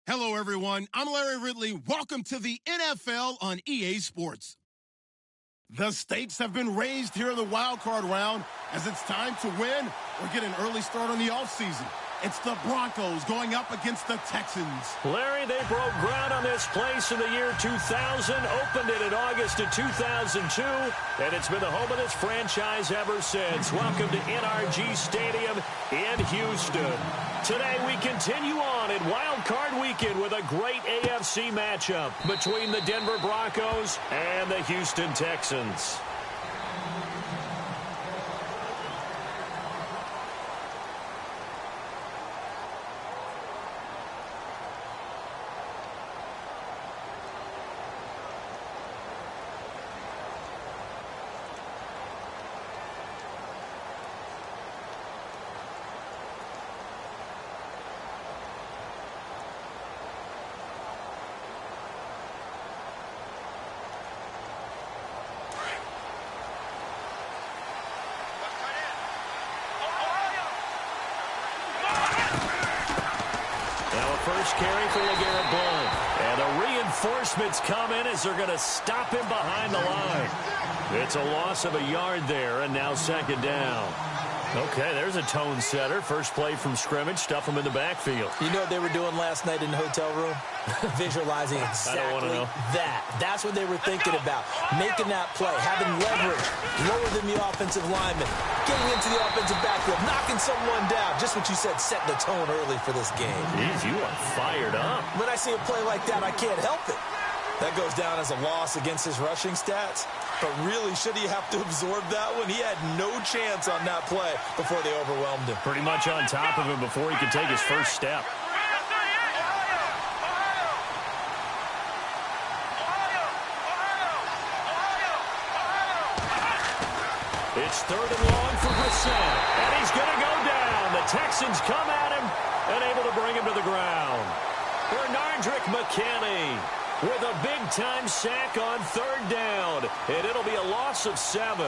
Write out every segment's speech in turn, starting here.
Hello, everyone. I'm Larry Ridley. Welcome to the NFL on EA Sports. The stakes have been raised here in the wild card round as it's time to win or get an early start on the offseason. It's the Broncos going up against the Texans. Larry, they broke ground on this place in the year 2000, opened it in August of 2002, and it's been the home of this franchise ever since. Welcome to NRG Stadium in Houston. Today we continue on in Wild Card Weekend with a great AFC matchup between the Denver Broncos and the Houston Texans. First carry for LeGarrette Blount. And the reinforcements come in as they're going to stop him behind the line. It's a loss of a yard there, and now second down. Okay, there's a tone setter. First play from scrimmage, stuff him in the backfield. You know what they were doing last night in the hotel room? Visualizing exactly that. That's what they were thinking about. Making that play, having leverage, lower than the offensive lineman, getting into the offensive backfield, knocking someone down. Just what you said, setting the tone early for this game. Jeez, you are fired up. When I see a play like that, I can't help it. That goes down as a loss against his rushing stats. But really, should he have to absorb that one? He had no chance on that play before they overwhelmed him. Pretty much on top of him before he could take his first step. It's third and long for Brissett. And he's going to go down. The Texans come at him and able to bring him to the ground. Bernardrick McKinney with a big-time sack on third down. And it'll be a loss of 7.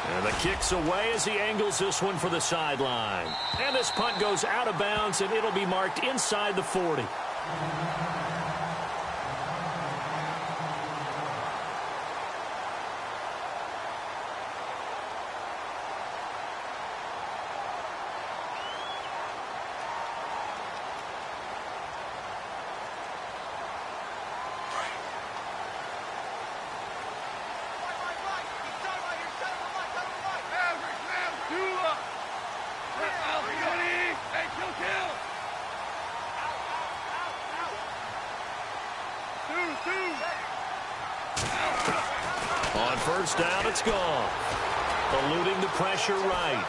And the kick's away as he angles this one for the sideline. And this punt goes out of bounds, and it'll be marked inside the 40. On first down, it's gone. Eluding the pressure right.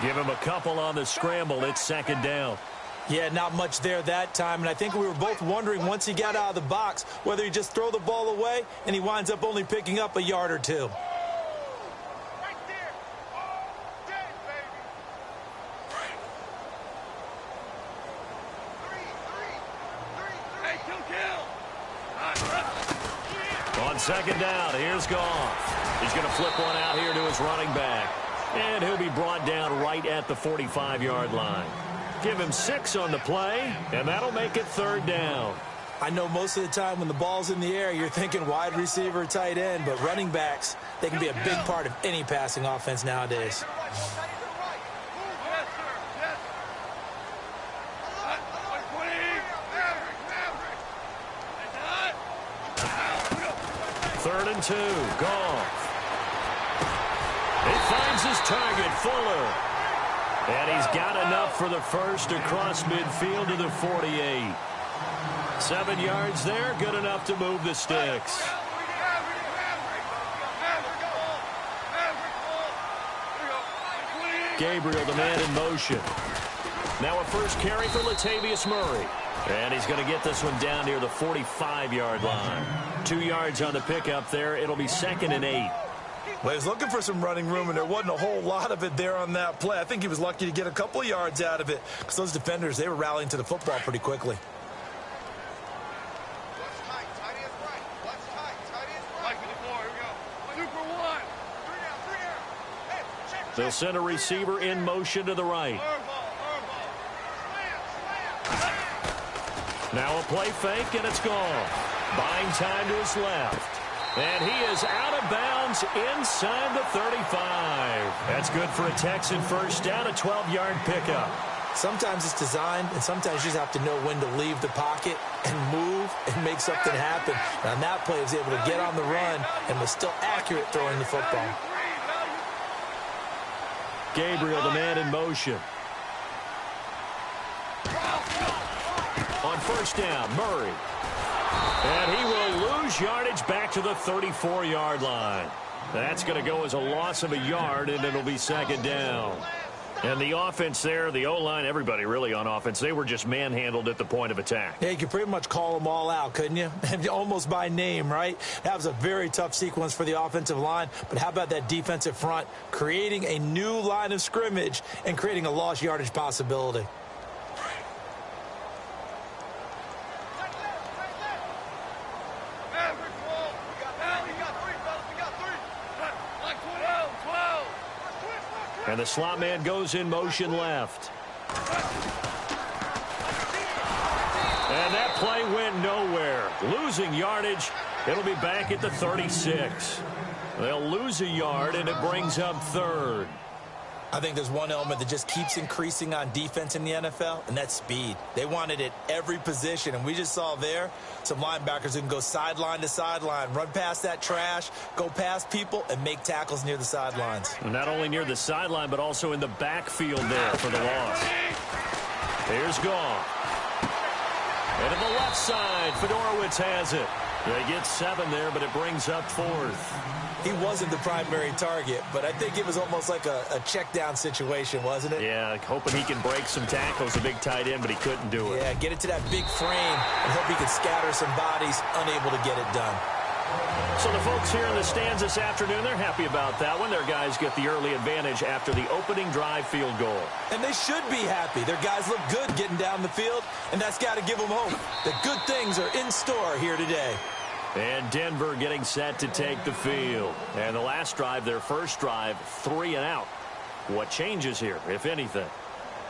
Give him a couple on the scramble. It's second down. Yeah, not much there that time, and I think we were both wondering once he got out of the box whether he just throw the ball away and he winds up only picking up a yard or two. On second down, here's Goff. He's going to flip one out here to his running back. And he'll be brought down right at the 45-yard line. Give him 6 on the play, and that'll make it third down. I know most of the time when the ball's in the air, you're thinking wide receiver, tight end, but running backs, they can be a big part of any passing offense nowadays. Third and 2, Goff. He finds his target, Fuller. And he's got enough for the first across midfield to the 48. 7 yards there, good enough to move the sticks. Gabriel, the man in motion. Now a first carry for Latavius Murray. And he's going to get this one down near the 45-yard line. 2 yards on the pickup there. It'll be second and 8. Well, he was looking for some running room, and there wasn't a whole lot of it there on that play. I think he was lucky to get a couple of yards out of it because those defenders, they were rallying to the football pretty quickly. They'll send a receiver in motion to the right. Now a play fake, and it's gone. Buying time to his left. And he is out of bounds inside the 35. That's good for a Texan first down, a 12-yard pickup. Sometimes it's designed, and sometimes you just have to know when to leave the pocket and move and make something happen. And on that play, he was able to get on the run and was still accurate throwing the football. Gabriel, the man in motion. On first down, Murray. And he will lose yardage back to the 34-yard line. That's going to go as a loss of a yard, and it'll be second down. And the offense there, the O-line, everybody really on offense, they were just manhandled at the point of attack. Yeah, you could pretty much call them all out, couldn't you? Almost by name, right? That was a very tough sequence for the offensive line. But how about that defensive front creating a new line of scrimmage and creating a lost yardage possibility? And the slot man goes in motion left. And that play went nowhere. Losing yardage. It'll be back at the 36. They'll lose a yard, and it brings up third. I think there's one element that just keeps increasing on defense in the NFL, and that's speed. They want it at every position, and we just saw there some linebackers who can go sideline to sideline, run past that trash, go past people, and make tackles near the sidelines. And not only near the sideline, but also in the backfield there for the loss. Here's Goff. And to the left side, Fedorowicz has it. They get 7 there, but it brings up fourth. He wasn't the primary target, but I think it was almost like a check down situation, wasn't it? Yeah, hoping he can break some tackles, a big tight end, but he couldn't do it. Yeah, get it to that big frame and hope he can scatter some bodies, unable to get it done. So the folks here in the stands this afternoon, they're happy about that one. Their guys get the early advantage after the opening drive field goal. And they should be happy. Their guys look good getting down the field, and that's got to give them hope that good things are in store here today. And Denver getting set to take the field. And the last drive, their first drive, 3 and out. What changes here, if anything?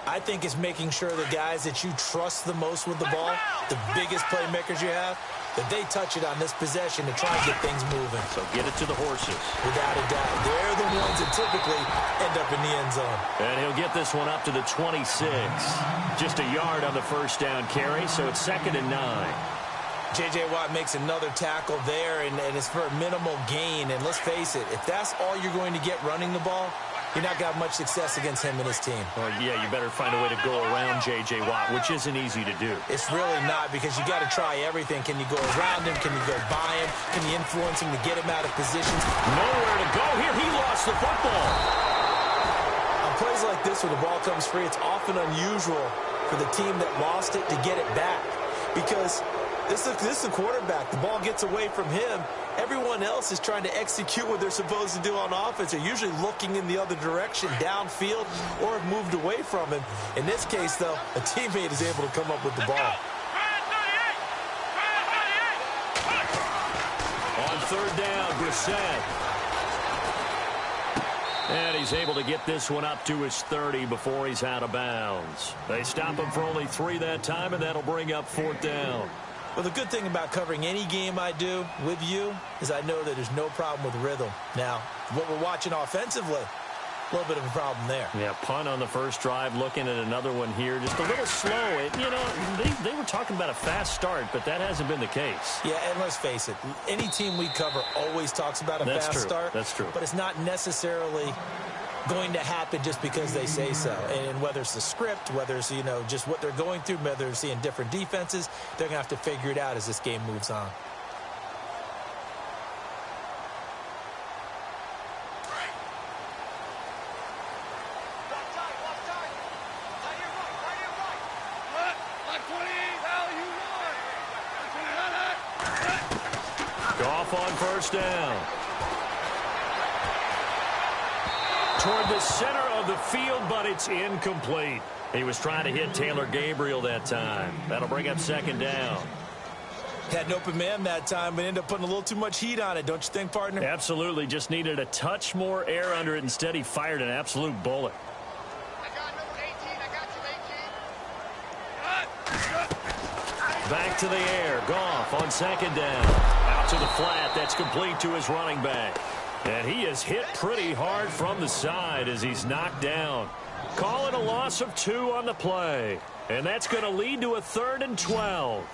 I think it's making sure the guys that you trust the most with the ball, the biggest playmakers you have, that they touch it on this possession to try and get things moving. So get it to the horses. Without a doubt. They're the ones that typically end up in the end zone. And he'll get this one up to the 26. Just a yard on the first down carry, so it's 2nd and 9. J.J. Watt makes another tackle there, and it's for a minimal gain. And let's face it, if that's all you're going to get running the ball, you're not going to have much success against him and his team. Well, yeah, you better find a way to go around J.J. Watt, which isn't easy to do. It's really not, because you got to try everything. Can you go around him? Can you go by him? Can you influence him to get him out of positions? Nowhere to go here. He lost the football. On plays like this where the ball comes free, it's often unusual for the team that lost it to get it back, because this is a quarterback. The ball gets away from him. Everyone else is trying to execute what they're supposed to do on offense. They're usually looking in the other direction, downfield, or have moved away from him. In this case, though, a teammate is able to come up with the ball. On third down, Brissett. And he's able to get this one up to his 30 before he's out of bounds. They stop him for only 3 that time, and that'll bring up 4th down. Well, the good thing about covering any game I do with you is I know that there's no problem with rhythm. Now, what we're watching offensively, a little bit of a problem there. Yeah, punt on the first drive, looking at another one here. Just a little slow. You know, they were talking about a fast start, but that hasn't been the case. Yeah, and let's face it, any team we cover always talks about a fast start. That's true. But it's not necessarily going to happen just because they say so. And whether it's the script, whether it's, you know, just what they're going through, whether they're seeing different defenses, they're going to have to figure it out as this game moves on. Goff on first down. Toward the center of the field, but it's incomplete. He was trying to hit Taylor Gabriel that time. That'll bring up 2nd down. Had an open man that time, but ended up putting a little too much heat on it, don't you think, partner? Absolutely. Just needed a touch more air under it. Instead, he fired an absolute bullet. I got number 18. I got you, 18. Back to the air. Goff on second down. Out to the flat. That's complete to his running back. And he is hit pretty hard from the side as he's knocked down. Call it a loss of 2 on the play. And that's going to lead to a 3rd and 12.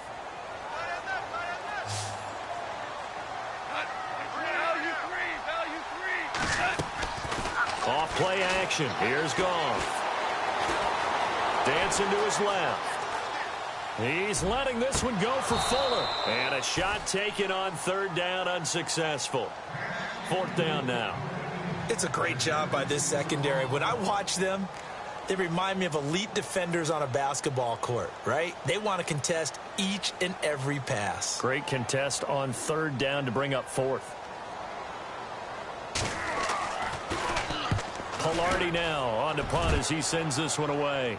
Off play action. Here's Goff. Dancing to his left. He's letting this one go for Fuller. And a shot taken on 3rd down, unsuccessful. 4th down now. It's a great job by this secondary. When I watch them, they remind me of elite defenders on a basketball court, right? They want to contest each and every pass. Great contest on 3rd down to bring up 4th. Pilardi now on to punt as he sends this one away.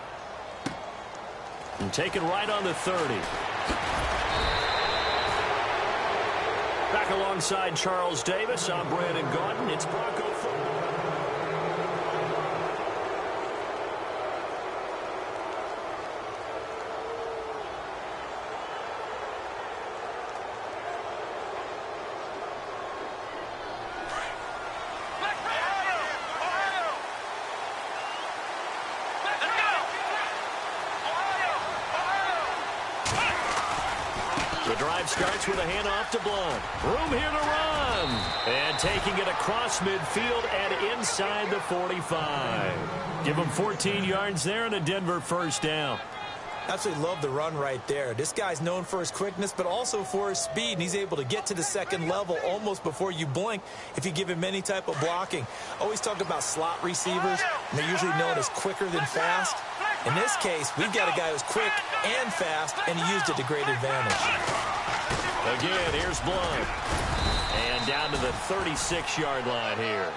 And taken right on the 30. Back alongside Charles Davis, I'm Brandon Gaudin. It's Bronco football. The drive starts with a handoff to Blunt. Room here to run. And taking it across midfield and inside the 45. Give him 14 yards there and a Denver 1st down. Absolutely love the run right there. This guy's known for his quickness, but also for his speed. And he's able to get to the 2nd level almost before you blink if you give him any type of blocking. Always talk about slot receivers, and they're usually known as quicker than fast. In this case, we've got a guy who's quick and fast, and he used it to great advantage. Again, here's Blunt. And down to the 36-yard line here.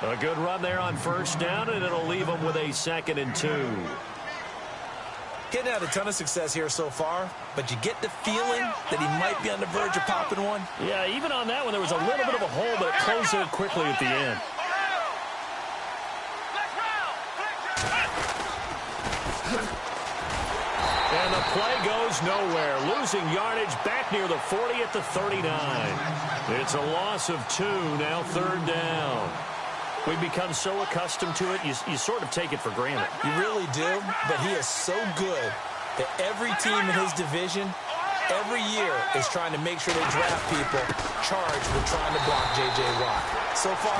A good run there on 1st down, and it'll leave him with a 2nd and 2. Getting had a ton of success here so far, but you get the feeling that he might be on the verge of popping one. Yeah, even on that one, there was a little bit of a hole, but it closed there quickly at the end. And the play goes nowhere. Losing yardage back near the 40 at the 39. It's a loss of 2, now 3rd down. We've become so accustomed to it, you sort of take it for granted. You really do, but he is so good that every team in his division, every year, is trying to make sure they draft people charged with trying to block J.J. Watt. So far,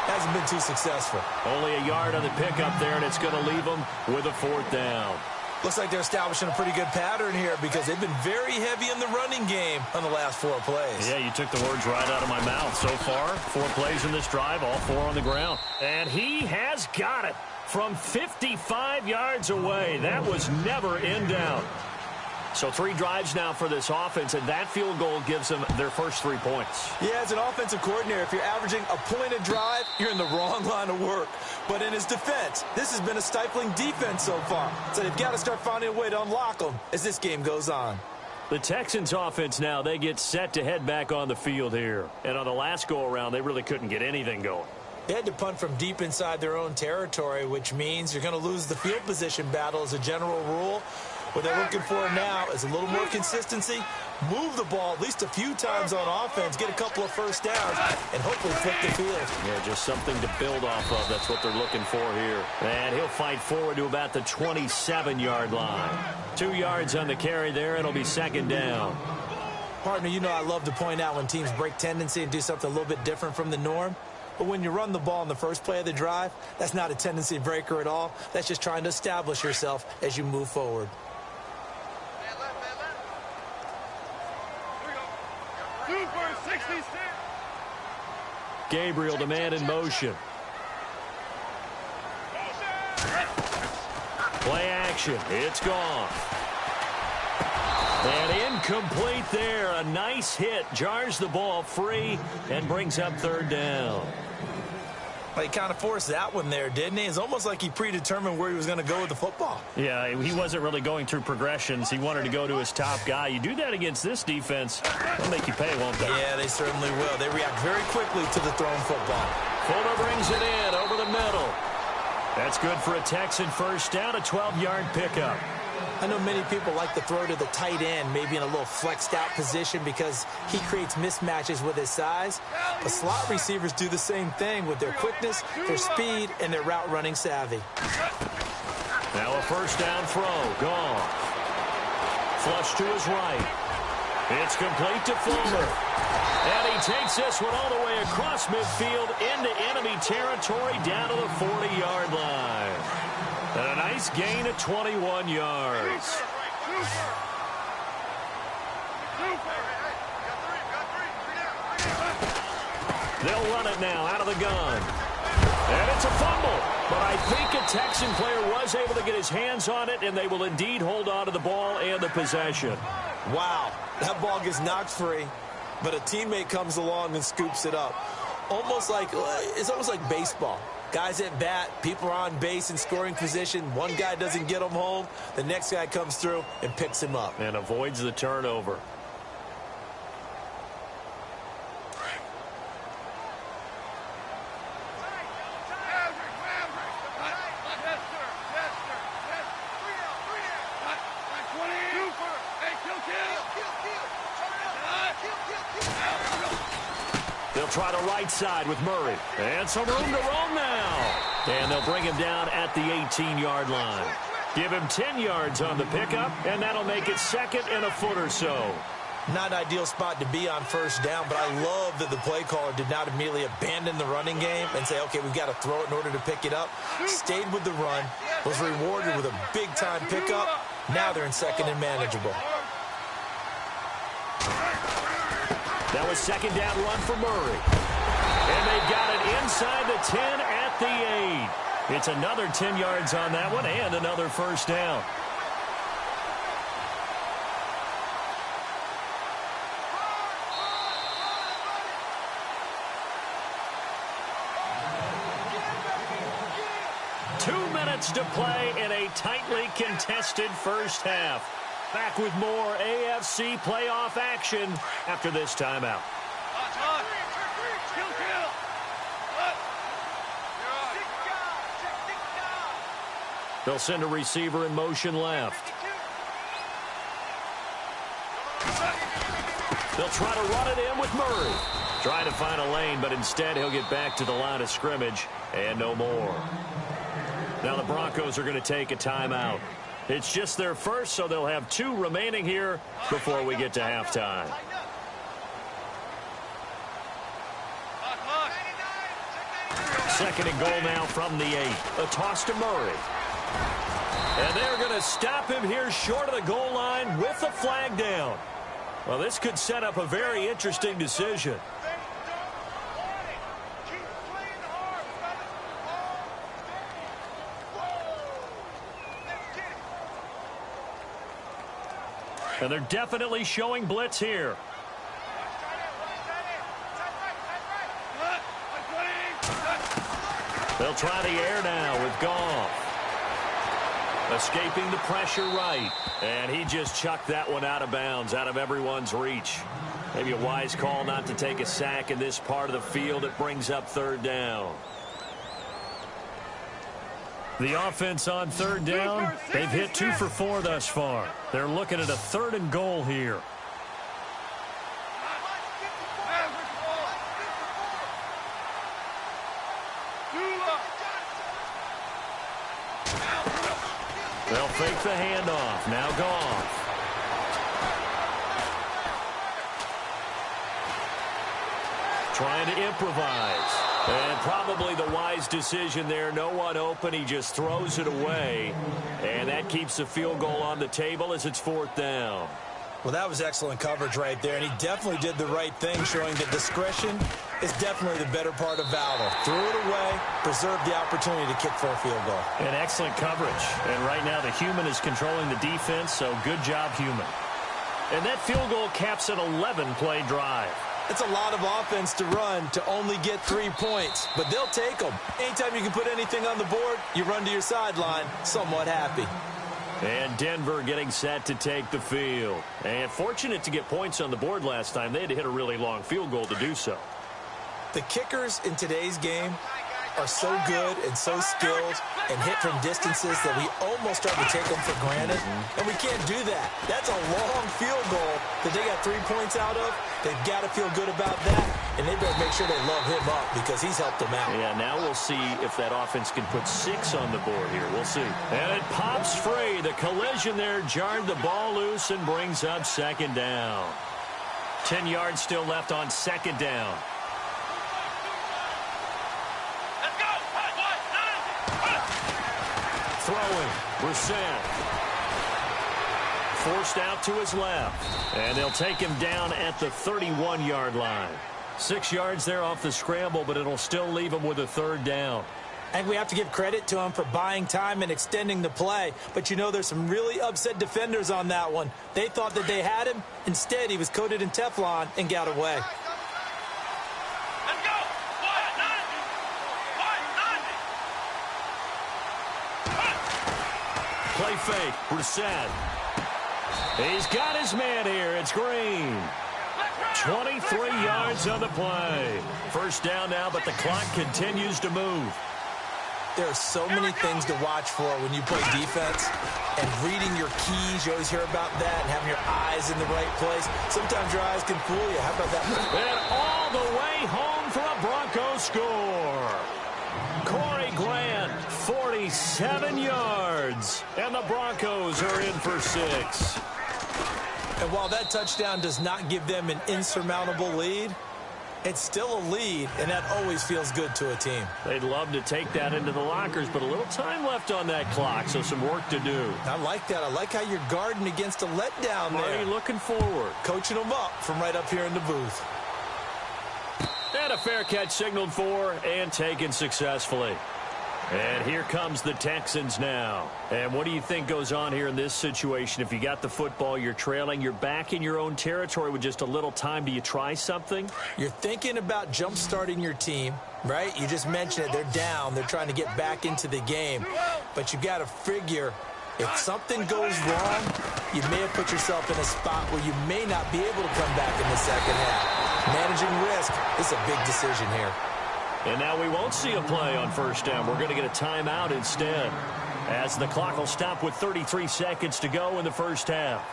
hasn't been too successful. Only a yard on the pickup there, and it's going to leave him with a 4th down. Looks like they're establishing a pretty good pattern here because they've been very heavy in the running game on the last 4 plays. Yeah, you took the words right out of my mouth. So far, 4 plays in this drive, all 4 on the ground. And he has got it from 55 yards away. That was never in doubt. So 3 drives now for this offense, and that field goal gives them their first 3 points. Yeah, as an offensive coordinator, if you're averaging a point a drive, you're in the wrong line of work. But in his defense, this has been a stifling defense so far. So they've got to start finding a way to unlock them as this game goes on. The Texans offense now, they get set to head back on the field here. And on the last go-around, they really couldn't get anything going. They had to punt from deep inside their own territory, which means you're going to lose the field position battle as a general rule. What they're looking for now is a little more consistency, move the ball at least a few times on offense, get a couple of 1st downs, and hopefully flip the field. Yeah, just something to build off of. That's what they're looking for here. And he'll fight forward to about the 27-yard line. 2 yards on the carry there. It'll be 2nd down. Partner, you know I love to point out when teams break tendency and do something a little bit different from the norm. But when you run the ball in the first play of the drive, that's not a tendency breaker at all. That's just trying to establish yourself as you move forward. Gabriel, the man in motion. Play action. It's gone. And incomplete there. A nice hit. Jars the ball free and brings up 3rd down. He kind of forced that one there, didn't he? It's almost like he predetermined where he was going to go with the football. Yeah, he wasn't really going through progressions. He wanted to go to his top guy. You do that against this defense, they'll make you pay, won't they? Yeah, they certainly will. They react very quickly to the thrown football. Fuller brings it in over the middle. That's good for a Texan first down, a 12-yard pickup. I know many people like to throw to the tight end, maybe in a little flexed out position because he creates mismatches with his size. But slot receivers do the same thing with their quickness, their speed, and their route running savvy. Now a first down throw. Gone. Flush to his right. It's complete to Fuller. And he takes this one all the way across midfield into enemy territory down to the 40-yard line. And a nice gain of 21 yards. They'll run it now out of the gun. And it's a fumble. But I think a Texan player was able to get his hands on it, and they will indeed hold on to the ball and the possession. Wow, that ball gets knocked free, but a teammate comes along and scoops it up. It's almost like baseball. Guys at bat, people are on base in scoring position. One guy doesn't get him home. The next guy comes through and picks him up. And avoids the turnover. They'll try the right side with Murray. And some room to roam now. And they'll bring him down at the 18-yard line. Give him 10 yards on the pickup, and that'll make it second and a foot or so. Not an ideal spot to be on first down, but I love that the play caller did not immediately abandon the running game and say, okay, we've got to throw it in order to pick it up. Stayed with the run, was rewarded with a big-time pickup. Now they're in second and manageable. That was second down run for Murray. And they've got it inside the 10 at the 8. It's another 10 yards on that one and another first down. To play in a tightly contested first half. Back with more AFC playoff action after this timeout. They'll send a receiver in motion left. They'll try to run it in with Murray. Trying to find a lane, but instead he'll get back to the line of scrimmage and no more. Now the Broncos are going to take a timeout. It's just their first, so they'll have 2 remaining here before we get to halftime. Second and goal now from the 8. A toss to Murray. And they're going to stop him here short of the goal line with the flag down. Well, this could set up a very interesting decision. And they're definitely showing blitz here. They'll try the air now with Goff. Escaping the pressure right. And he just chucked that one out of bounds, out of everyone's reach. Maybe a wise call not to take a sack in this part of the field. It brings up third down. The offense on third down, they've hit 2 for 4 thus far. They're looking at a 3rd and goal here. They'll fake the handoff. Now Goff. Trying to improvise. And probably the wise decision there. No one open. He just throws it away. And that keeps the field goal on the table as it's 4th down. Well, that was excellent coverage right there. And he definitely did the right thing, showing that discretion is definitely the better part of valor. Threw it away, preserved the opportunity to kick for a field goal. And excellent coverage. And right now the human is controlling the defense, so good job, human. And that field goal caps an 11-play drive. It's a lot of offense to run to only get 3 points, but they'll take them. Anytime you can put anything on the board, you run to your sideline, somewhat happy. And Denver getting set to take the field. And fortunate to get points on the board last time. They had to hit a really long field goal to do so. The kickers in today's game are so good and so skilled and hit from distances that we almost start to take them for granted, and we can't do that. That's a long field goal that they got 3 points out of. They've got to feel good about that, and they better make sure they love him up because he's helped them out. Yeah, now we'll see if that offense can put 6 on the board here. We'll see. And it pops free. The collision there jarred the ball loose and brings up second down. 10 yards still left on second down. Throwing, Brissett. Forced out to his left. And they'll take him down at the 31-yard line. 6 yards there off the scramble, but it'll still leave him with a third down. I think we have to give credit to him for buying time and extending the play. But, you know, there's some really upset defenders on that one. They thought that they had him. Instead, he was coated in Teflon and got away. Play fake, Brissett. He's got his man here. It's Green. 23 yards on the play. First down now, but the clock continues to move. There are so many things to watch for when you play defense. And reading your keys, you always hear about that, and having your eyes in the right place. Sometimes your eyes can fool you. How about that? And all the way home for a Broncos score. Corey Grant, 47 yards. And the Broncos are in for 6. And while that touchdown does not give them an insurmountable lead, it's still a lead, and that always feels good to a team. They'd love to take that into the lockers, but a little time left on that clock, so some work to do. I like that. I like how you're guarding against a letdown there. Are you looking forward? Coaching them up from right up here in the booth. And a fair catch signaled for and taken successfully. And here comes the Texans now. And what do you think goes on here in this situation? If you got the football, you're trailing, you're back in your own territory with just a little time. Do you try something? You're thinking about jump-starting your team, right? You just mentioned it. They're down. They're trying to get back into the game. But you got to figure if something goes wrong, you may have put yourself in a spot where you may not be able to come back in the second half. Managing risk is a big decision here. And now we won't see a play on first down. We're going to get a timeout instead, as the clock will stop with 33 seconds to go in the first half.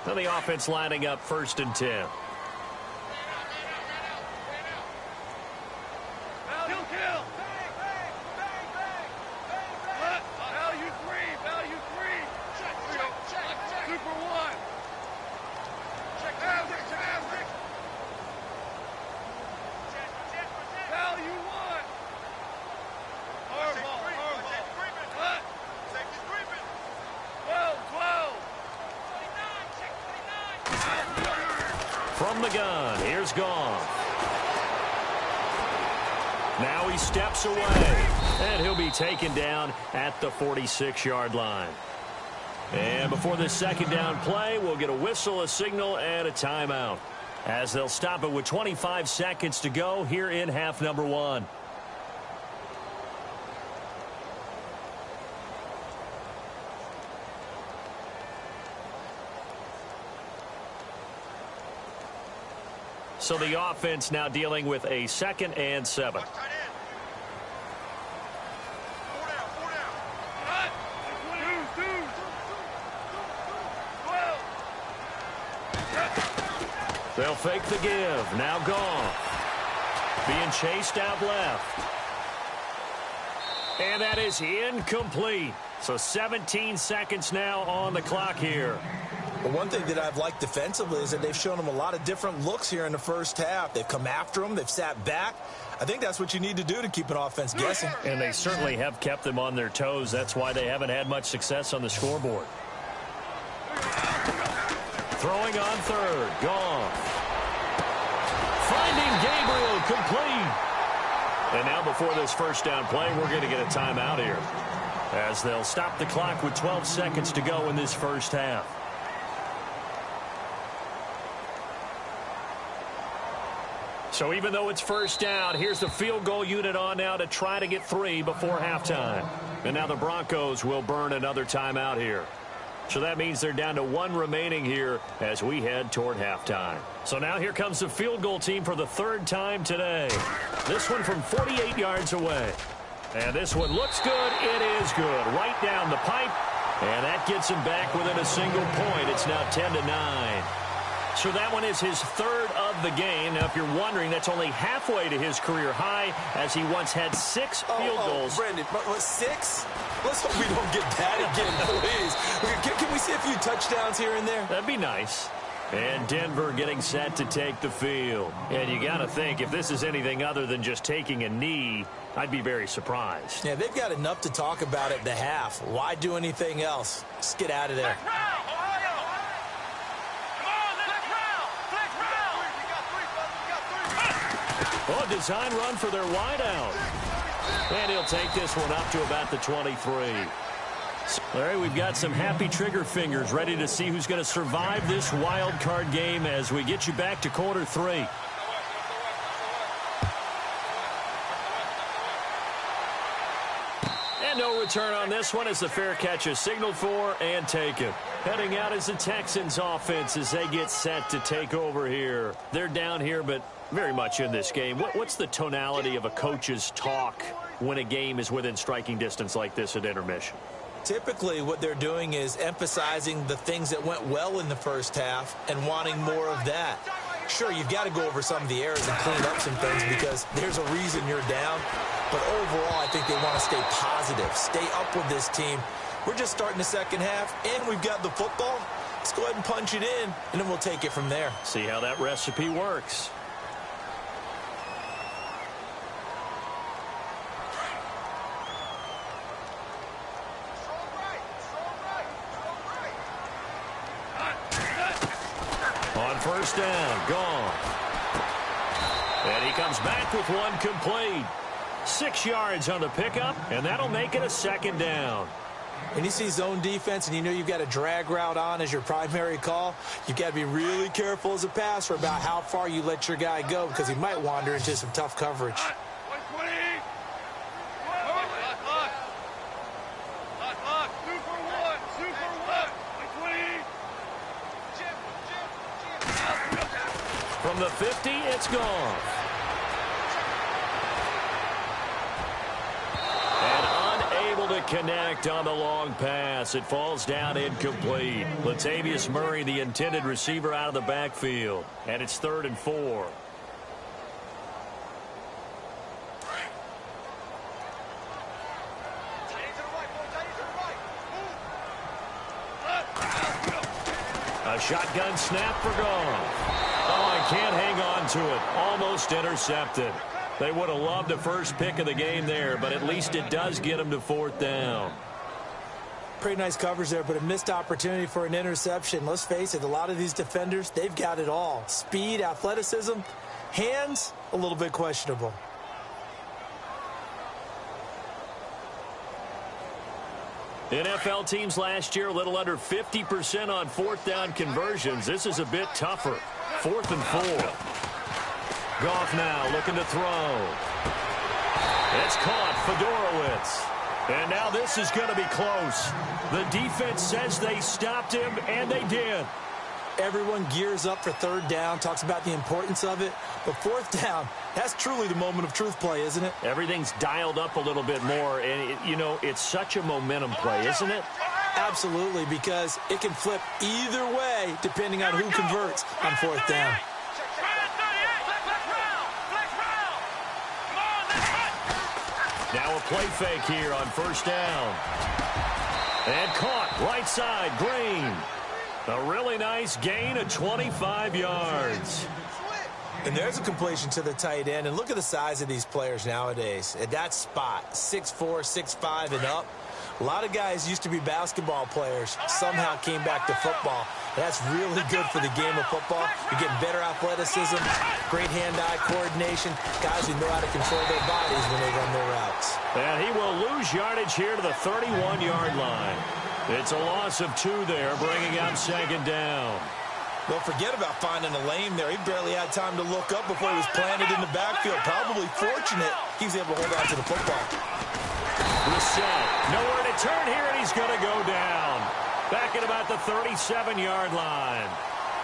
Now the offense lining up 1st and 10. From the gun, here's Goff. Now he steps away, and he'll be taken down at the 46-yard line. And before this second down play, we'll get a whistle, a signal, and a timeout, as they'll stop it with 25 seconds to go here in half number 1. So the offense now dealing with a 2nd and 7. They'll fake the give. Now Goff being chased out left. And that is incomplete. So 17 seconds now on the clock here. Well, one thing that I've liked defensively is that they've shown them a lot of different looks here in the first half. They've come after them. They've sat back. I think that's what you need to do to keep an offense guessing. And they certainly have kept them on their toes. That's why they haven't had much success on the scoreboard. Throwing on 3rd. Goff. Finding Gabriel complete. And now before this first down play, we're going to get a timeout here. as they'll stop the clock with 12 seconds to go in this first half. So even though it's first down, here's the field goal unit on now to try to get 3 before halftime. And now the Broncos will burn another timeout here. So that means they're down to 1 remaining here as we head toward halftime. So now here comes the field goal team for the 3rd time today. This one from 48 yards away. And this one looks good. It is good. Right down the pipe. And that gets him back within a single point. It's now 10-9. So that one is his 3rd of the game. Now, if you're wondering, that's only halfway to his career high, as he once had 6 field goals. Brendan, 6? Let's hope we don't get that again, please. Can we see a few touchdowns here and there? That'd be nice. And Denver getting set to take the field. And you got to think, if this is anything other than just taking a knee, I'd be very surprised. Yeah, they've got enough to talk about at the half. Why do anything else? Just get out of there. Oh, design run for their wideout. And he'll take this one up to about the 23. All right, we've got some happy trigger fingers ready to see who's going to survive this wild card game as we get you back to quarter 3. And no return on this one as the fair catch is signaled for and taken. Heading out is the Texans offense as they get set to take over here. They're down here, but very much in this game. What's the tonality of a coach's talk when a game is within striking distance like this at intermission? Typically, what they're doing is emphasizing the things that went well in the first half and wanting more of that. Sure, you've got to go over some of the errors and clean up some things because there's a reason you're down. But overall, I think they want to stay positive, stay up with this team. We're just starting the second half, and we've got the football. Let's go ahead and punch it in, and then we'll take it from there. See how that recipe works. On first down, gone. And he comes back with one complete. 6 yards on the pickup, and that'll make it a 2nd down. When you see zone defense and you know you've got a drag route on as your primary call, you've got to be really careful as a passer about how far you let your guy go because he might wander into some tough coverage. From the 50, it's gone. And unable to connect on the long pass. It falls down incomplete. Latavius Murray, the intended receiver, out of the backfield. And it's 3rd and 4. A shotgun snap for Goff. Oh, I can't hang on to it. Almost intercepted. They would have loved the first pick of the game there, but at least it does get them to 4th down. Pretty nice coverage there, but a missed opportunity for an interception. Let's face it, a lot of these defenders, they've got it all. Speed, athleticism, hands, a little bit questionable. NFL teams last year a little under 50% on 4th down conversions. This is a bit tougher. 4th and 4. Goff now looking to throw. It's caught. Fedorowicz. And now this is going to be close. The defense says they stopped him, and they did. Everyone gears up for 3rd down, talks about the importance of it. But 4th down, that's truly the moment of truth play, isn't it? Everything's dialed up a little bit more. And, you know, it's such a momentum play, isn't it? Absolutely, because it can flip either way depending on who converts on 4th down. Now a play fake here on 1st down. And caught right side, Green. A really nice gain of 25 yards. And there's a completion to the tight end. And look at the size of these players nowadays. At that spot, 6'4", 6'5", and up. A lot of guys used to be basketball players, somehow came back to football. That's really good for the game of football. You're getting better athleticism, great hand-eye coordination, guys who know how to control their bodies when they run their routes. And he will lose yardage here to the 31-yard line. It's a loss of 2 there, bringing up 2nd down. Well, forget about finding a lane there. He barely had time to look up before he was planted in the backfield. Probably fortunate he was able to hold on to the football. Brissett, nowhere to turn here, and he's going to go down. Back at about the 37-yard line.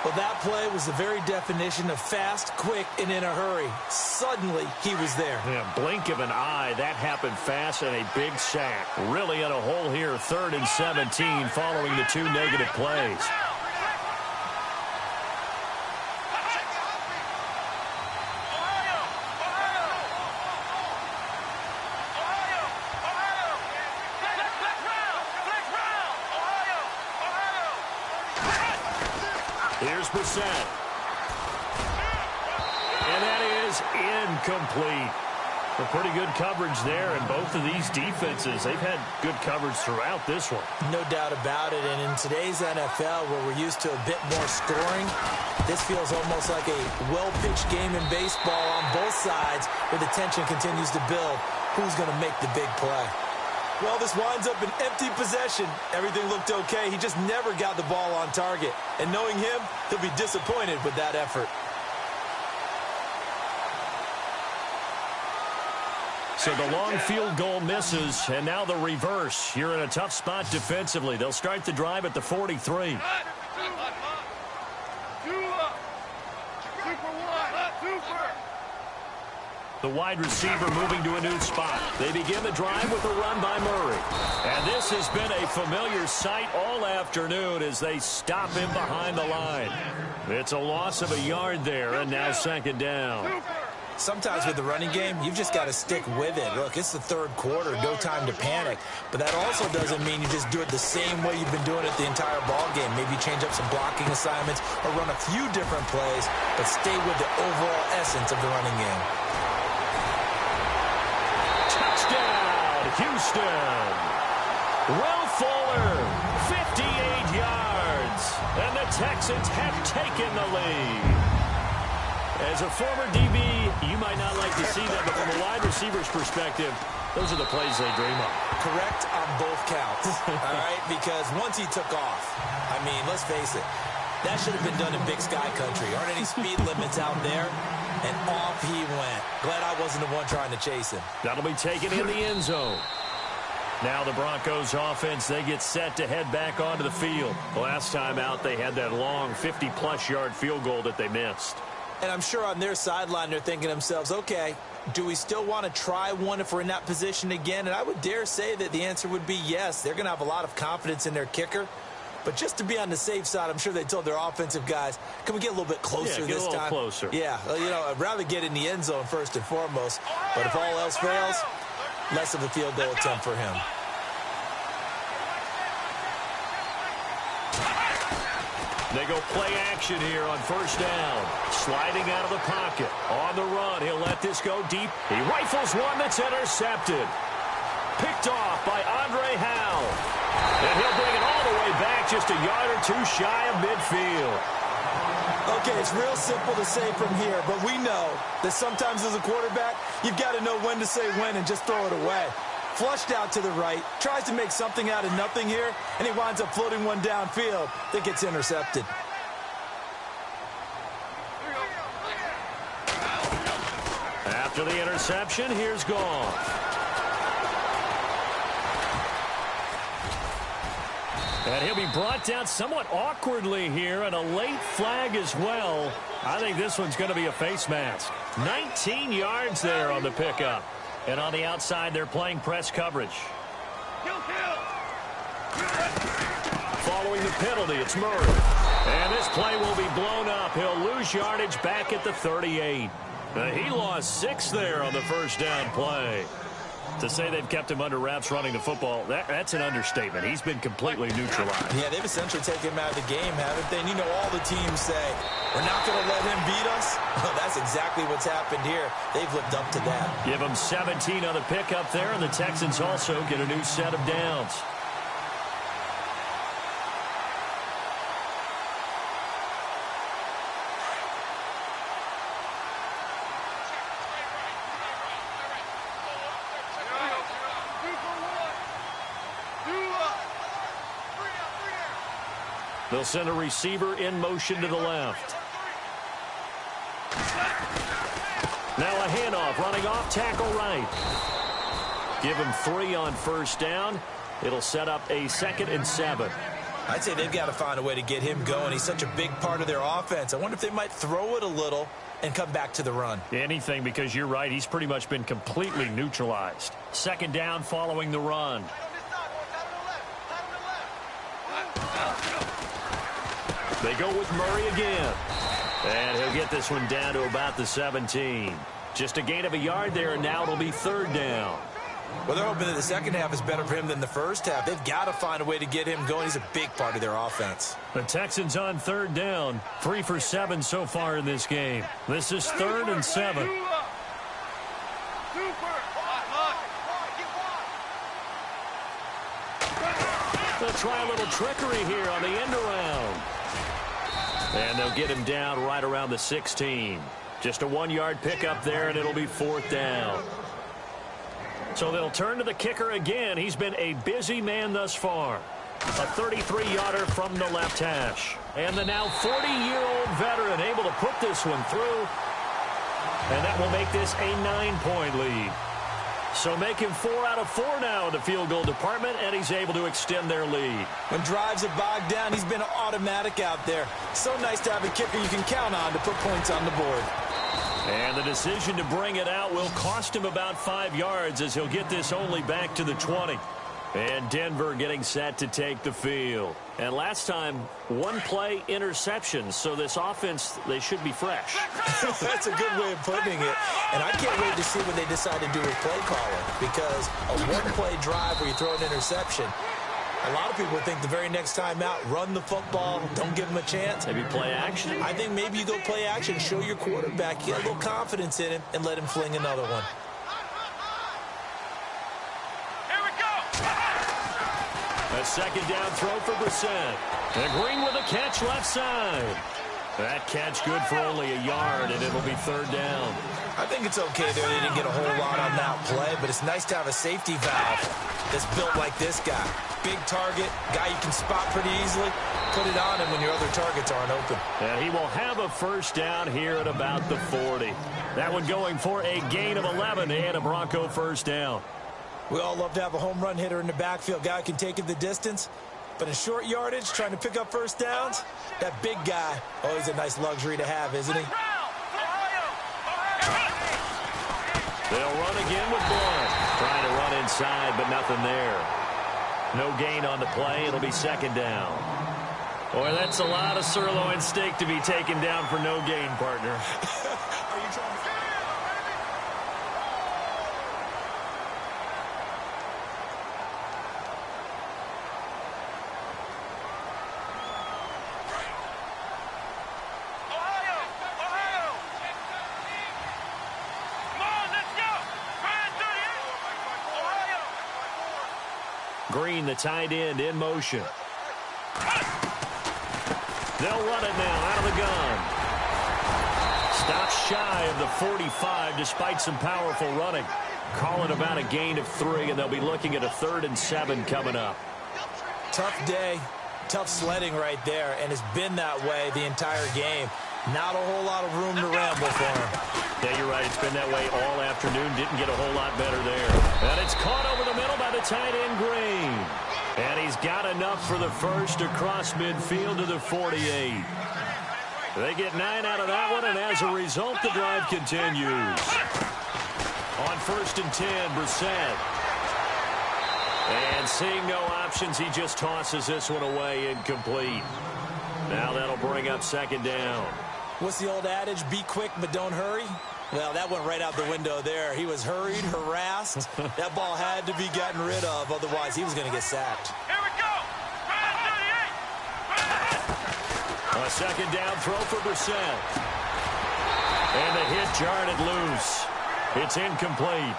Well, that play was the very definition of fast, quick, and in a hurry. Suddenly, he was there. Yeah, blink of an eye. That happened fast and a big sack. Really in a hole here, 3rd and 17 following the 2 negative plays. Here's Brissett. And that is incomplete. A pretty good coverage there, and both of these defenses, they've had good coverage throughout this one. No doubt about it, and in today's NFL, where we're used to a bit more scoring, this feels almost like a well-pitched game in baseball on both sides, where the tension continues to build. Who's going to make the big play? Well, this winds up an empty possession. Everything looked okay. He just never got the ball on target. And knowing him, he'll be disappointed with that effort. So the long field goal misses, and now the reverse. You're in a tough spot defensively. They'll start the drive at the 43. The wide receiver moving to a new spot. They begin the drive with a run by Murray. And this has been a familiar sight all afternoon as they stop him behind the line. It's a loss of a yard there, and now 2nd down. Sometimes with the running game, you've just got to stick with it. Look, it's the 3rd quarter, no time to panic. But that also doesn't mean you just do it the same way you've been doing it the entire ball game. Maybe change up some blocking assignments or run a few different plays, but stay with the overall essence of the running game. Touchdown, Houston. Will Fuller, 58 yards. And the Texans have taken the lead. As a former DB, you might not like to see that, but from a wide receiver's perspective, those are the plays they dream of. Correct on both counts, all right? Because once he took off, I mean, let's face it, that should have been done in Big Sky Country. Aren't any speed limits out there? And off he went. Glad I wasn't the one trying to chase him. That'll be taken in the end zone. Now the Broncos offense, they get set to head back onto the field. Last time out, they had that long 50-plus yard field goal that they missed. And I'm sure on their sideline they're thinking to themselves, okay, do we still want to try one if we're in that position again? And I would dare say that the answer would be yes. They're going to have a lot of confidence in their kicker. But just to be on the safe side, I'm sure they told their offensive guys, can we get a little bit closer this time? Closer. Yeah, you know, I'd rather get in the end zone first and foremost. But if all else fails, less of a field goal attempt for him. They go play action here on 1st down. Sliding out of the pocket. On the run, he'll let this go deep. He rifles one that's intercepted. Picked off by Andre Howe. And he'll bring it all the way back just a yard or 2 shy of midfield. Okay, it's real simple to say from here, but we know that sometimes as a quarterback, you've got to know when to say when and just throw it away. Flushed out to the right, tries to make something out of nothing here, and he winds up floating one downfield that gets intercepted. After the interception, here's Goff. And he'll be brought down somewhat awkwardly here, and a late flag as well. I think this one's going to be a face mask. 19 yards there on the pickup. And on the outside, they're playing press coverage. Following the penalty, it's Murray. And this play will be blown up. He'll lose yardage back at the 38. He lost 6 there on the 1st down play. To say they've kept him under wraps running the football, that's an understatement. He's been completely neutralized. Yeah, they've essentially taken him out of the game, haven't they? And you know, all the teams say, we're not going to let him beat us. Well, that's exactly what's happened here. They've lived up to that. Give him 17 on the pickup there, and the Texans also get a new set of downs. They'll send a receiver in motion to the left. Now a handoff, running off tackle right. Give him 3 on first down. It'll set up a 2nd and 7. I'd say they've got to find a way to get him going. He's such a big part of their offense. I wonder if they might throw it a little and come back to the run. Anything, because you're right. He's pretty much been completely neutralized. 2nd down following the run. They go with Murray again. And he'll get this one down to about the 17. Just a gain of a yard there, and now it'll be 3rd down. Well, they're hoping that the second half is better for him than the first half. They've got to find a way to get him going. He's a big part of their offense. The Texans on 3rd down. 3 for 7 so far in this game. This is 3rd and 7. They'll try a little trickery here on the end around. And they'll get him down right around the 16. Just a 1-yard pickup there, and it'll be 4th down. So they'll turn to the kicker again. He's been a busy man thus far. A 33-yarder from the left hash. And the now 40-year-old veteran able to put this one through. And that will make this a 9-point lead. So making 4 out of 4 now in the field goal department, and he's able to extend their lead. When drives are bogged down, he's been automatic out there. So nice to have a kicker you can count on to put points on the board. And the decision to bring it out will cost him about 5 yards as he'll get this only back to the 20. And Denver getting set to take the field. And last time, 1-play interception. So this offense, they should be fresh. That's a good way of putting it. And I can't wait to see what they decide to do with play calling. Because a 1-play drive where you throw an interception, a lot of people think the very next time out, run the football, don't give him a chance. Maybe play action? I think maybe you go play action, show your quarterback, get a little confidence in him, and let him fling another one. A 2nd down throw for Brissett. And Green with a catch left side. That catch good for only a yard, and it'll be 3rd down. I think it's okay there. They didn't get a whole lot on that play, but it's nice to have a safety valve that's built like this guy. Big target, guy you can spot pretty easily. Put it on him when your other targets aren't open. And he will have a 1st down here at about the 40. That one going for a gain of 11 and a Bronco 1st down. We all love to have a home run hitter in the backfield. Guy can take it the distance. But in short yardage, trying to pick up 1st downs, that big guy, always a nice luxury to have, isn't he? They'll run again with Blunt. Trying to run inside, but nothing there. No gain on the play. It'll be 2nd down. Boy, that's a lot of sirloin steak to be taken down for no gain, partner. Are you trying to... Green, the tight end, in motion. They'll run it now out of the gun. Stops shy of the 45 despite some powerful running. Calling about a gain of 3, and they'll be looking at a 3rd and 7 coming up. Tough day, tough sledding right there, and it's been that way the entire game. Not a whole lot of room to ramble for him. Yeah, you're right. It's been that way all afternoon. Didn't get a whole lot better there. And it's caught over the middle by the tight end, Green. And he's got enough for the 1st across midfield to the 48. They get 9 out of that one, and as a result, the drive continues. On 1st and 10, Brissett. And seeing no options, he just tosses this one away incomplete. Now that'll bring up 2nd down. What's the old adage? Be quick, but don't hurry. Well, that went right out the window there. He was hurried, harassed. That ball had to be gotten rid of. Otherwise, he was going to get sacked. Here we go. A 2nd down throw for Brissett. And the hit jarred it loose. It's incomplete.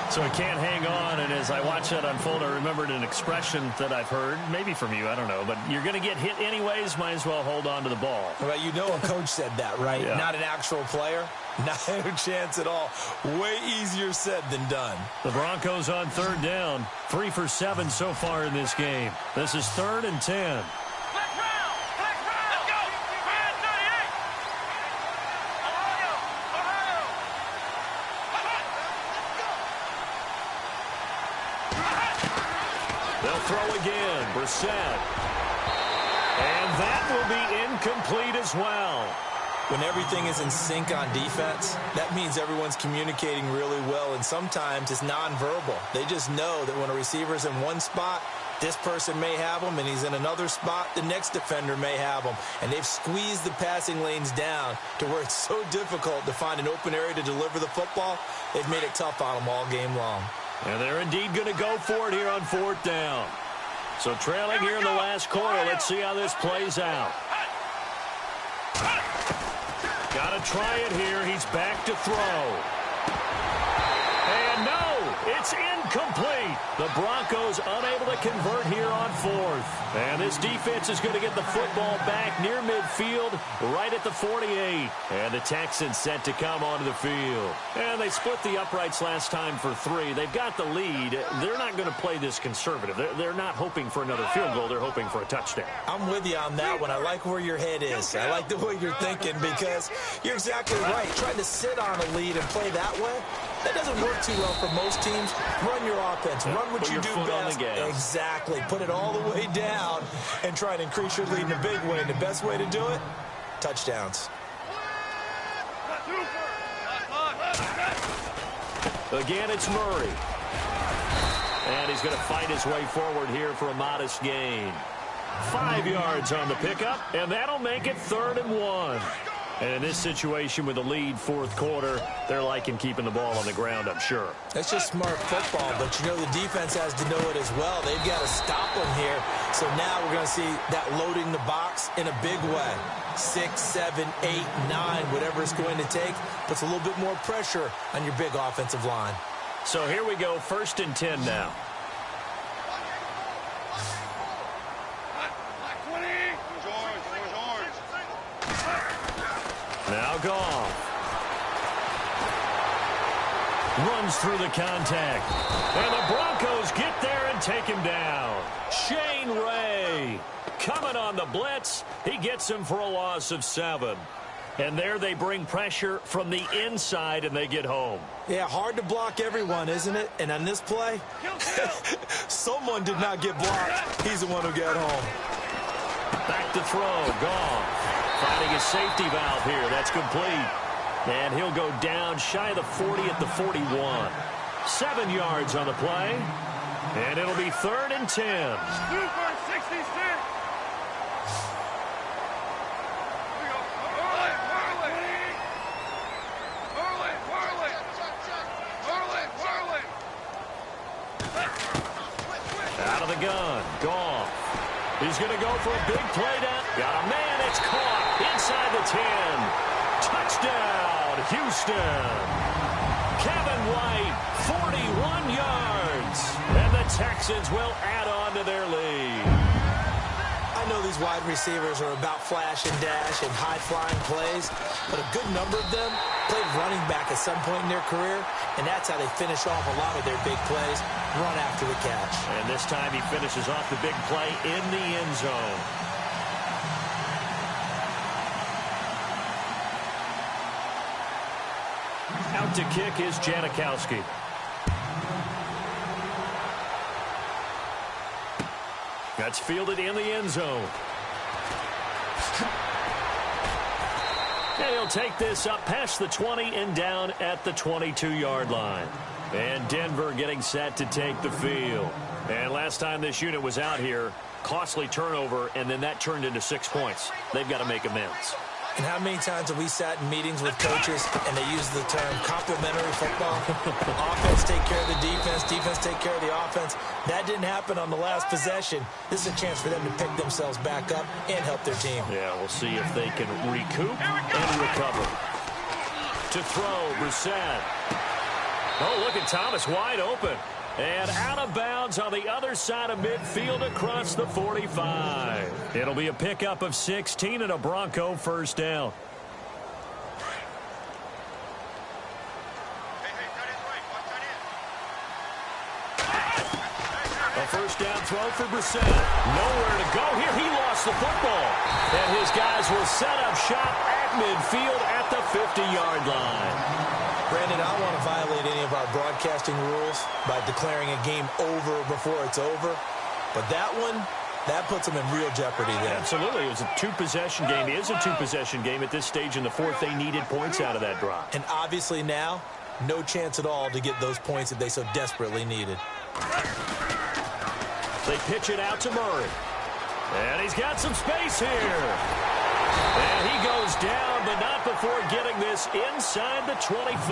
So he can't hang on, and as I watch that unfold, I remembered an expression that I've heard, maybe from you, I don't know, but you're going to get hit anyways, might as well hold on to the ball. Well, you know a coach said that, right? Yeah. Not an actual player. Not a chance at all. Way easier said than done. The Broncos on 3rd down. 3 for 7 so far in this game. This is 3rd and 10. They'll throw again. Brissett. And that will be incomplete as well. When everything is in sync on defense, that means everyone's communicating really well, and sometimes it's nonverbal. They just know that when a receiver's in one spot, this person may have him, and he's in another spot, the next defender may have him. And they've squeezed the passing lanes down to where it's so difficult to find an open area to deliver the football. They've made it tough on them all game long. And they're indeed going to go for it here on 4th down. So trailing here in the last quarter, let's see how this plays out. Got to try it here. He's back to throw. And no, it's incomplete. The Broncos unable to convert here on 4th. And this defense is going to get the football back near midfield, right at the 48. And the Texans set to come onto the field. And they split the uprights last time for 3. They've got the lead. They're not going to play this conservative. They're not hoping for another field goal. They're hoping for a touchdown. I'm with you on that one. I like where your head is. I like the way you're thinking because you're exactly right. Trying to sit on a lead and play that way, that doesn't work too well for most teams. Run your offense. Run what you do best. Exactly. Put it all the way down and try and increase your lead in a big way. And the best way to do it, touchdowns. Again, it's Murray. And he's going to fight his way forward here for a modest gain. 5 yards on the pickup, and that'll make it 3rd and 1. And in this situation with the lead 4th quarter, they're liking keeping the ball on the ground, I'm sure. That's just smart football, but you know the defense has to know it as well. They've got to stop them here. So now we're going to see that loading the box in a big way. 6, 7, 8, 9, whatever it's going to take, puts a little bit more pressure on your big offensive line. So here we go, 1st and 10 now. Now Goff. Runs through the contact. And the Broncos get there and take him down. Shane Ray coming on the blitz. He gets him for a loss of 7. And there they bring pressure from the inside and they get home. Yeah, hard to block everyone, isn't it? And on this play, someone did not get blocked. He's the one who got home. Back to throw. Goff. Finding a safety valve here. That's complete. And he'll go down shy of the 40 at the 41. 7 yards on the play. And it'll be 3rd and 10. Super 66. Out of the gun. Goff. He's going to go for a big play down. Got a man. It's caught inside the 10. Touchdown, Houston. Kevin White, 41 yards. And the Texans will add on to their lead. I know these wide receivers are about flash and dash and high-flying plays, but a good number of them played running back at some point in their career, and that's how they finish off a lot of their big plays, run after the catch. And this time he finishes off the big play in the end zone. Out to kick is Janikowski. That's fielded in the end zone. And he'll take this up past the 20 and down at the 22-yard line. And Denver getting set to take the field. And last time this unit was out here, costly turnover, and then that turned into 6 points. They've got to make amends. And how many times have we sat in meetings with coaches and they use the term complementary football? Offense take care of the defense, defense take care of the offense. That didn't happen on the last possession. This is a chance for them to pick themselves back up and help their team. Yeah, we'll see if they can recoup and recover. To throw, Brissett. Oh, look at Thomas wide open. And out of bounds on the other side of midfield across the 45. It'll be a pickup of 16 and a Bronco first down. A first down throw for Brissett. Nowhere to go here. He lost the football. And his guys will set up shop at midfield at the 50-yard line. Brandon, I don't want to violate any of our broadcasting rules by declaring a game over before it's over. But that one, that puts them in real jeopardy there. Absolutely. It was a two-possession game. It is a two-possession game at this stage in the fourth. They needed points out of that drive. And obviously now, no chance at all to get those points that they so desperately needed. They pitch it out to Murray. And he's got some space here. And he goes down, but not before getting this inside the 25.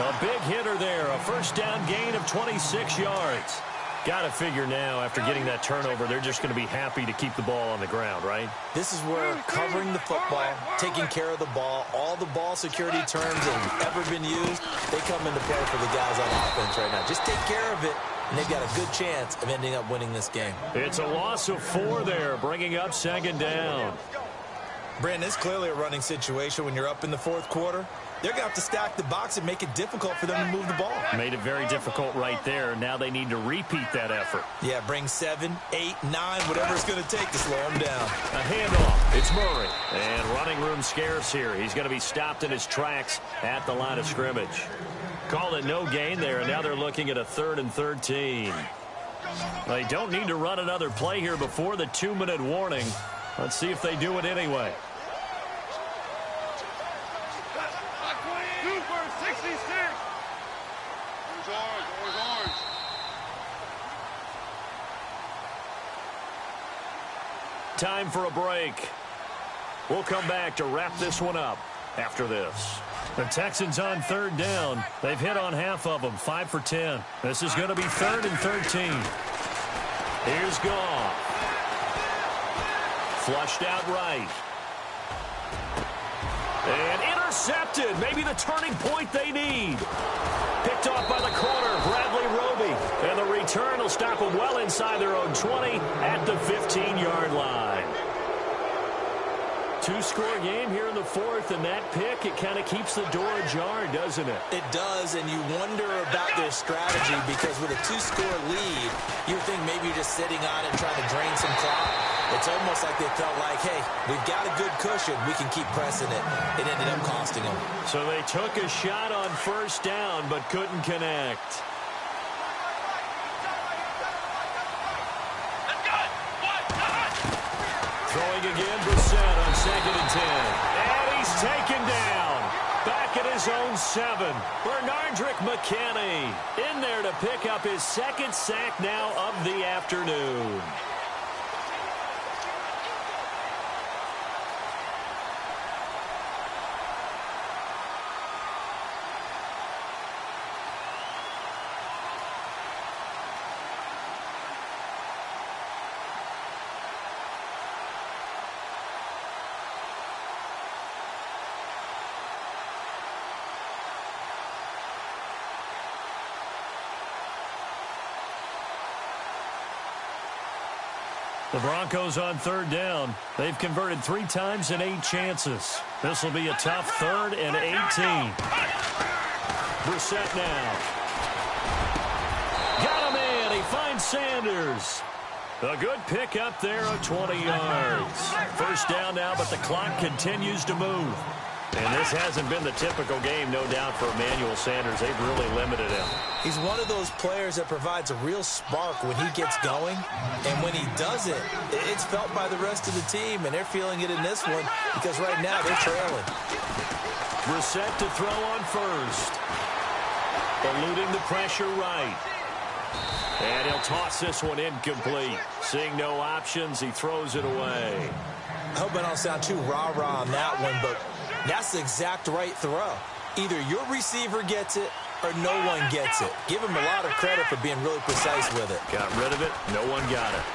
A big hitter there, a first down gain of 26 yards. Got to figure now, after getting that turnover, they're just going to be happy to keep the ball on the ground, right? This is where covering the football, taking care of the ball, all the ball security terms that have ever been used, they come into play for the guys on offense right now. Just take care of it, and they've got a good chance of ending up winning this game. It's a loss of 4 there, bringing up second down. Brandon, it's clearly a running situation when you're up in the fourth quarter. They're going to have to stack the box and make it difficult for them to move the ball. Made it very difficult right there. Now they need to repeat that effort. Yeah, bring 7, 8, 9, whatever it's going to take to slow them down. A handoff. It's Murray. And running room scarce here. He's going to be stopped in his tracks at the line of scrimmage. Call it no gain there, and now they're looking at a 3rd and 13. They don't need to run another play here before the 2-minute warning. Let's see if they do it anyway. 66. Orange. Time for a break. We'll come back to wrap this one up after this. The Texans on 3rd down. They've hit on half of them, 5 for 10. This is going to be 3rd and 13. Here's Goff. Flushed out right. And intercepted. Maybe the turning point they need. Picked off by the corner, Bradley Roby. And the return will stop them well inside their own 20 at the 15-yard line. 2-score game here in the fourth, and that pick, it kind of keeps the door ajar, doesn't it? It does, and you wonder about their strategy because with a 2-score lead, you would think maybe you're just sitting on it and trying to drain some clock. It's almost like they felt like, hey, we've got a good cushion. We can keep pressing it. It ended up costing them. So they took a shot on first down but couldn't connect. Throwing again, Brissett on 2nd and 10. And he's taken down. Back at his own 7. Bernardrick McKinney in there to pick up his 2nd sack now of the afternoon. The Broncos on 3rd down. They've converted 3 times in 8 chances. This will be a tough 3rd and 18. Brissett now. Got him in. He finds Sanders. A good pick up there of 20 yards. First down now, but the clock continues to move. And this hasn't been the typical game, no doubt, for Emmanuel Sanders. They've really limited him. He's one of those players that provides a real spark when he gets going. And when he does it, it's felt by the rest of the team, and they're feeling it in this one because right now they're trailing. Brissett to throw on first. Eluding the pressure right. And he'll toss this one incomplete. Seeing no options, he throws it away. I hope I don't sound too rah-rah on that one, but that's the exact right throw. Either your receiver gets it or no one gets it. Give him a lot of credit for being really precise with it. Got rid of it. No one got it.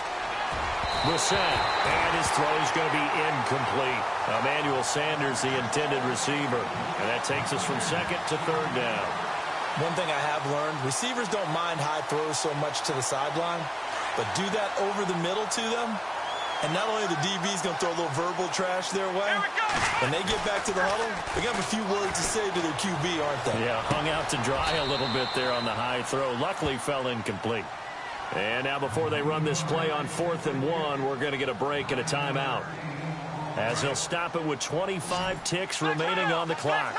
Brissett, and his throw is going to be incomplete. Emmanuel Sanders, the intended receiver. And that takes us from 2nd to 3rd down. One thing I have learned, receivers don't mind high throws so much to the sideline, but do that over the middle to them, and not only the DB's going to throw a little verbal trash their way, when they get back to the huddle, they got a few words to say to their QB, aren't they? Yeah, hung out to dry a little bit there on the high throw. Luckily fell incomplete. And now before they run this play on 4th and 1, we're going to get a break and a timeout, as they'll stop it with 25 ticks remaining on the clock.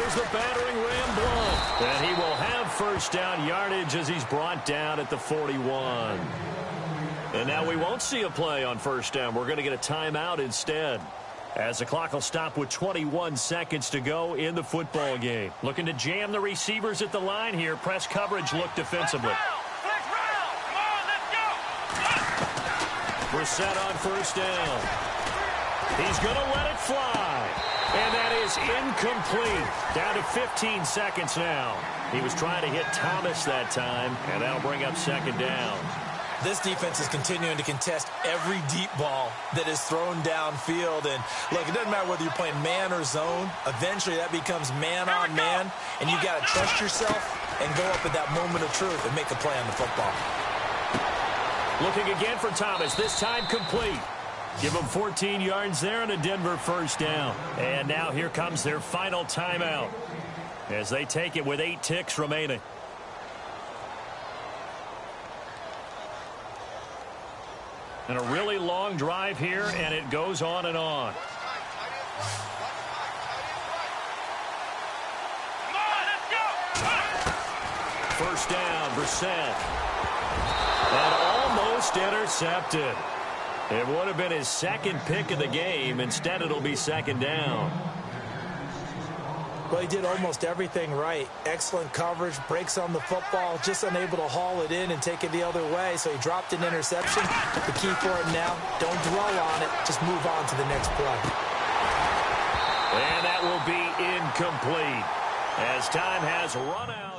Here's the battering ram Blunt. And he will have first down yardage as he's brought down at the 41. And now we won't see a play on first down. We're going to get a timeout instead, as the clock will stop with 21 seconds to go in the football game. Looking to jam the receivers at the line here. Press coverage look defensively. Brissett on first down. He's going to let it fly. And that is incomplete. Down to 15 seconds now. He was trying to hit Thomas that time, and that'll bring up second down. This defense is continuing to contest every deep ball that is thrown downfield. And, look, it doesn't matter whether you're playing man or zone. Eventually, that becomes man on man. And you got to trust yourself and go up at that moment of truth and make a play on the football. Looking again for Thomas, this time complete. Give him 14 yards there and a Denver first down. And now here comes their final timeout as they take it with 8 ticks remaining. And a really long drive here, and it goes on and on. First down, Brissett. And almost intercepted. It would have been his second pick of the game. Instead, it'll be second down. Well, he did almost everything right. Excellent coverage, breaks on the football, just unable to haul it in and take it the other way. So he dropped an interception. The key for him now, don't dwell on it. Just move on to the next play. And that will be incomplete as time has run out.